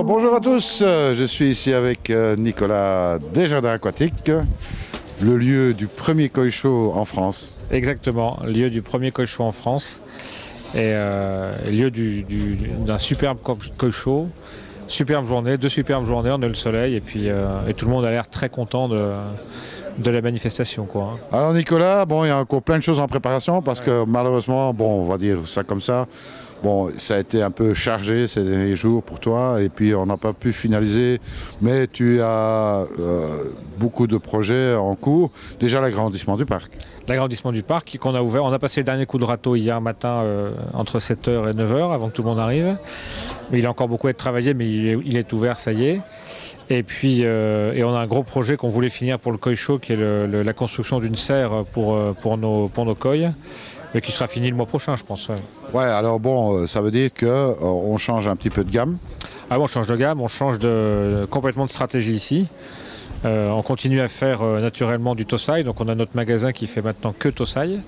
Alors, bonjour à tous, je suis ici avec Nicolas Desjardins Aquatiques, le lieu du premier koi show en France. Exactement, lieu du premier koi show en France et lieu d'un superbe koi show. Superbe journée, deux superbes journées, on a eu le soleil et puis et tout le monde a l'air très content de la manifestation, quoi. Alors Nicolas, bon, il y a encore plein de choses en préparation parce que malheureusement, bon, on va dire ça comme ça, bon, ça a été un peu chargé ces derniers jours pour toi et puis on n'a pas pu finaliser, mais tu as beaucoup de projets en cours. Déjà l'agrandissement du parc. L'agrandissement du parc qu'on a ouvert, on a passé le dernier coup de râteau hier matin entre 7h et 9h avant que tout le monde arrive. Mais il a encore beaucoup à être travaillé, mais il est ouvert, ça y est. Et puis et on a un gros projet qu'on voulait finir pour le koi show qui est la construction d'une serre pour nos koi, mais qui sera fini le mois prochain, je pense. Ouais, alors bon, ça veut dire qu'on change un petit peu de gamme. Ah bon, on change de gamme, on change complètement de stratégie ici. On continue à faire naturellement du Tosai, donc on a notre magasin qui fait maintenant que Tosai,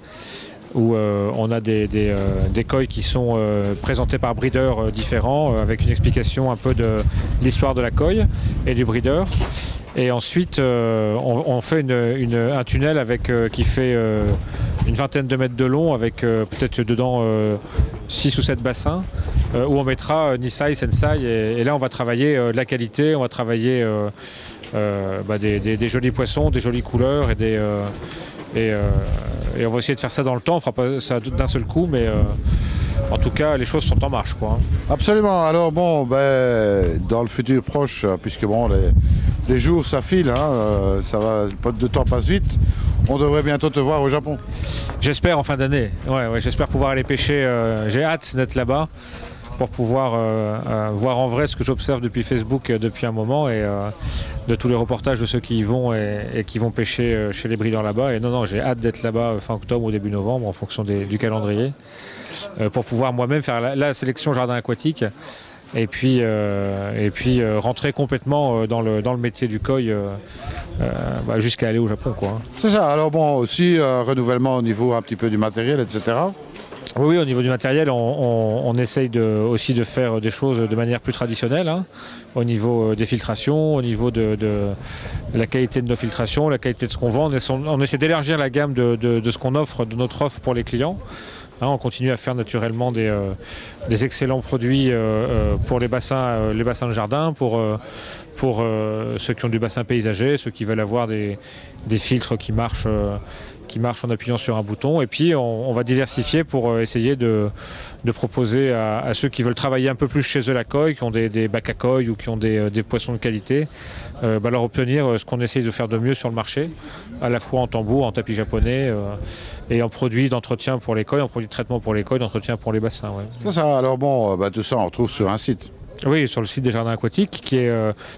où on a des koi qui sont présentés par breeders différents, avec une explication un peu de l'histoire de la koi et du breeder. Et ensuite, on fait un tunnel qui fait une vingtaine de mètres de long, avec peut-être dedans 6 ou 7 bassins, où on mettra Nisai, Sensai, et là on va travailler la qualité, on va travailler des jolis poissons, des jolies couleurs et on va essayer de faire ça dans le temps. On fera pas ça d'un seul coup, mais en tout cas les choses sont en marche, quoi. Absolument. Alors bon, dans le futur proche, puisque bon, les jours ça file, hein, le temps passe vite, on devrait bientôt te voir au Japon. J'espère en fin d'année. Ouais, j'espère pouvoir aller pêcher. J'ai hâte d'être là-bas pour pouvoir voir en vrai ce que j'observe depuis Facebook depuis un moment et de tous les reportages de ceux qui y vont et qui vont pêcher chez les breeders là-bas. Et non, j'ai hâte d'être là-bas fin octobre ou début novembre en fonction du calendrier pour pouvoir moi-même faire la sélection jardin aquatique et puis rentrer complètement dans le métier du koi jusqu'à aller au Japon, quoi. C'est ça. Alors bon, aussi renouvellement au niveau un petit peu du matériel, etc. Oui, au niveau du matériel, on essaye aussi de faire des choses de manière plus traditionnelle, hein, au niveau des filtrations, au niveau de la qualité de nos filtrations, la qualité de ce qu'on vend. On essaie d'élargir la gamme de ce qu'on offre, de notre offre pour les clients. Hein, on continue à faire naturellement des excellents produits pour les bassins de jardin, pour ceux qui ont du bassin paysager, ceux qui veulent avoir des filtres qui marchent en appuyant sur un bouton. Et puis on va diversifier pour essayer de proposer à ceux qui veulent travailler un peu plus chez eux la koi, qui ont des bacs à koi ou qui ont des poissons de qualité, leur obtenir ce qu'on essaye de faire de mieux sur le marché, à la fois en tambour, en tapis japonais et en produits d'entretien pour les koi, en produits de traitement pour les koi, d'entretien pour les bassins. Ouais. C'est ça. Alors bon, tout ça on retrouve sur un site. Oui, sur le site des Jardins Aquatiques,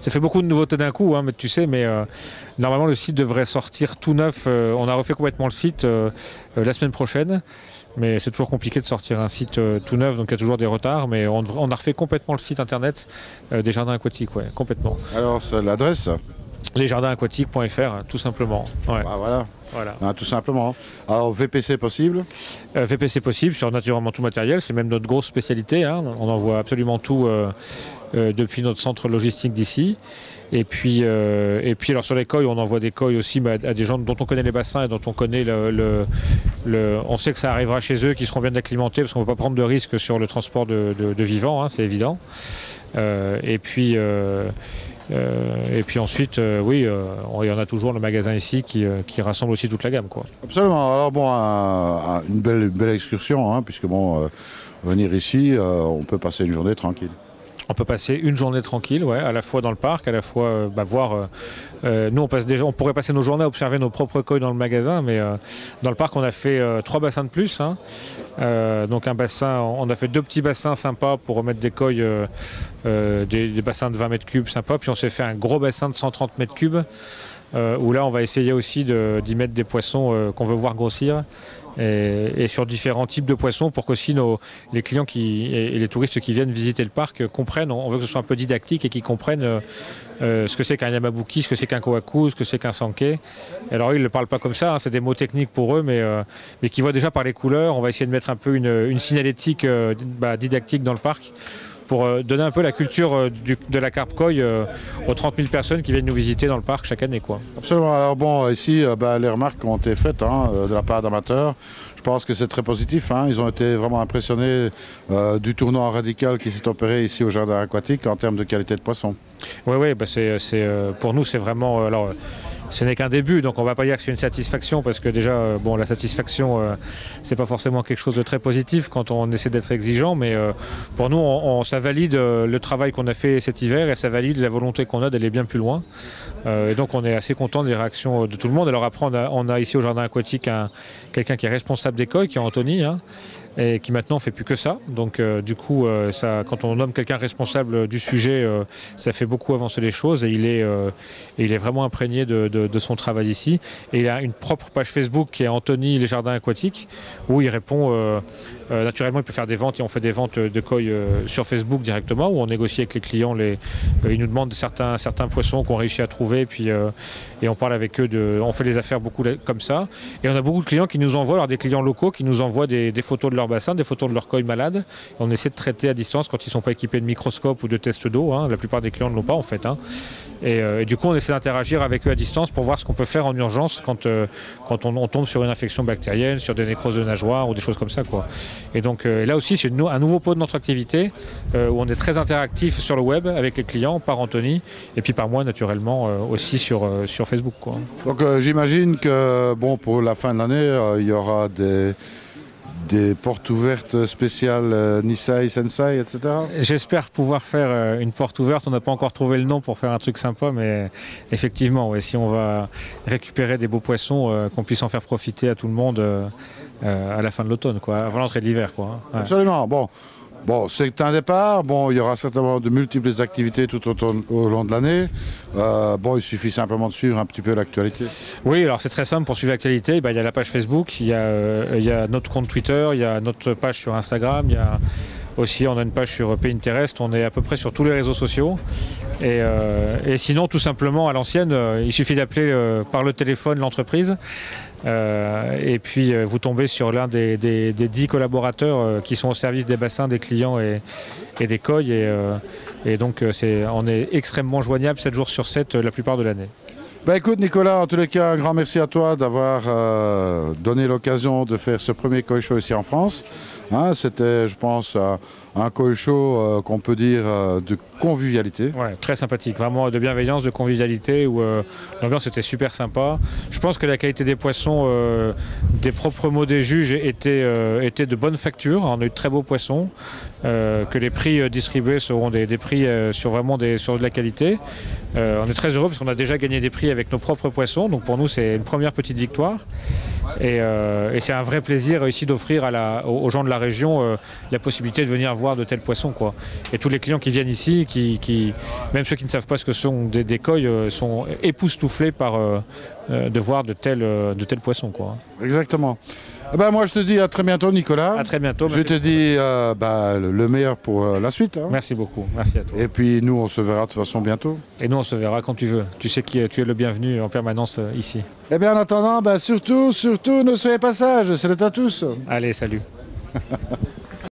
ça fait beaucoup de nouveautés d'un coup, hein, mais tu sais, normalement le site devrait sortir tout neuf. On a refait complètement le site la semaine prochaine, mais c'est toujours compliqué de sortir un site tout neuf, donc il y a toujours des retards, mais on a refait complètement le site internet des Jardins Aquatiques, ouais, complètement. Alors c'est l'adresse lesjardinsaquatiques.fr, tout simplement. Ouais. Voilà. Ah, tout simplement. Alors VPC possible VPC possible sur naturellement tout matériel, c'est même notre grosse spécialité, hein. On envoie absolument tout depuis notre centre logistique d'ici. Et puis alors sur les koi, on envoie des koi aussi à des gens dont on connaît les bassins et dont on connaît on sait que ça arrivera chez eux, qui seront bien acclimatés, parce qu'on ne veut pas prendre de risques sur le transport de vivants, hein, c'est évident. Et puis ensuite, il y en a toujours le magasin ici qui rassemble aussi toute la gamme, quoi. Absolument. Alors bon, une belle excursion, hein, puisque bon, venir ici, on peut passer une journée tranquille. On peut passer une journée tranquille, ouais, à la fois dans le parc, à la fois voir. Nous, on pourrait passer nos journées à observer nos propres koi dans le magasin, mais dans le parc, on a fait 3 bassins de plus, hein. Donc on a fait 2 petits bassins sympas pour remettre des koi, des bassins de 20 mètres cubes sympas, puis on s'est fait un gros bassin de 130 mètres cubes, où là, on va essayer aussi d'y mettre des poissons qu'on veut voir grossir. Et sur différents types de poissons pour qu'aussi les clients et les touristes qui viennent visiter le parc comprennent. On veut que ce soit un peu didactique et qu'ils comprennent ce que c'est qu'un yamabuki, ce que c'est qu'un kohaku, ce que c'est qu'un sankei. Alors ils ne le parlent pas comme ça, hein, c'est des mots techniques pour eux, mais qui voient déjà par les couleurs. On va essayer de mettre un peu une signalétique didactique dans le parc pour donner un peu la culture de la carpe koi aux 30 000 personnes qui viennent nous visiter dans le parc chaque année, quoi. Absolument. Alors bon, ici, les remarques ont été faites de la part d'amateurs. Je pense que c'est très positif. Ils ont été vraiment impressionnés du tournoi radical qui s'est opéré ici au jardin aquatique en termes de qualité de poisson. Oui, bah pour nous, c'est vraiment... alors, ce n'est qu'un début, donc on ne va pas dire que c'est une satisfaction, parce que déjà, bon, la satisfaction, c'est pas forcément quelque chose de très positif quand on essaie d'être exigeant, mais pour nous, ça valide le travail qu'on a fait cet hiver, et ça valide la volonté qu'on a d'aller bien plus loin. Et donc on est assez content des réactions de tout le monde. Alors après, on a ici au jardin aquatique quelqu'un qui est responsable des koi, qui est Anthony, et qui maintenant fait plus que ça. Donc du coup, quand on nomme quelqu'un responsable du sujet, ça fait beaucoup avancer les choses, et il est vraiment imprégné de son travail ici. Et il a une propre page Facebook qui est Anthony les jardins aquatiques, où il répond naturellement, il peut faire des ventes, et on fait des ventes de koi sur Facebook directement, où on négocie avec les clients, ils nous demandent certains poissons qu'on réussit à trouver, et on parle avec eux, on fait des affaires beaucoup comme ça. Et on a beaucoup de clients qui nous envoient, alors des clients locaux qui nous envoient des photos de leur bassin, des photos de leur koi malade. On essaie de traiter à distance quand ils ne sont pas équipés de microscope ou de tests d'eau. La plupart des clients ne l'ont pas en fait. Et du coup, on essaie d'interagir avec eux à distance pour voir ce qu'on peut faire en urgence quand on tombe sur une infection bactérienne, sur des nécroses de nageoires ou des choses comme ça, quoi. Et donc là aussi, c'est un nouveau pot de notre activité où on est très interactif sur le web avec les clients, par Anthony, et puis par moi naturellement aussi sur Facebook, quoi. Donc j'imagine que pour la fin de l'année, il y aura des portes ouvertes spéciales Nisei, Sensei, etc. J'espère pouvoir faire une porte ouverte. On n'a pas encore trouvé le nom pour faire un truc sympa, mais effectivement, ouais, si on va récupérer des beaux poissons, qu'on puisse en faire profiter à tout le monde à la fin de l'automne, quoi, avant l'entrée de l'hiver, quoi. Ouais. Absolument. Bon, c'est un départ. Il y aura certainement de multiples activités tout au long de l'année. Il suffit simplement de suivre un petit peu l'actualité. Oui, alors c'est très simple pour suivre l'actualité. Il y a la page Facebook, il y a notre compte Twitter, il y a notre page sur Instagram, aussi, on a une page sur Pinterest, on est à peu près sur tous les réseaux sociaux. Et sinon, tout simplement, à l'ancienne, il suffit d'appeler par le téléphone l'entreprise. Et puis vous tombez sur l'un des 10 collaborateurs qui sont au service des bassins, des clients et des koi. Et donc on est extrêmement joignable 7 jours sur 7 la plupart de l'année. Écoute Nicolas, en tous les cas, un grand merci à toi d'avoir donné l'occasion de faire ce premier koi show ici en France. C'était, je pense, un koi show qu'on peut dire de convivialité. Ouais, très sympathique, vraiment de bienveillance, de convivialité, où l'ambiance était super sympa. Je pense que la qualité des poissons, des propres mots des juges était de bonne facture. On a eu de très beaux poissons, que les prix distribués seront des prix sur de la qualité. On est très heureux parce qu'on a déjà gagné des prix avec nos propres poissons, donc pour nous c'est une première petite victoire. Et c'est un vrai plaisir ici d'offrir aux gens de la région la possibilité de venir voir de tels poissons, quoi. Et tous les clients qui viennent ici, même ceux qui ne savent pas ce que sont des koi, sont époustouflés de voir de tels poissons, quoi. Exactement. Moi je te dis à très bientôt Nicolas. À très bientôt. Je te dis le meilleur pour la suite. Merci beaucoup, merci à toi. Et puis nous on se verra de toute façon bientôt. Et nous on se verra quand tu veux. Tu sais que tu es le bienvenu en permanence ici. En attendant, surtout ne soyez pas sages. Salut à tous. Allez, salut.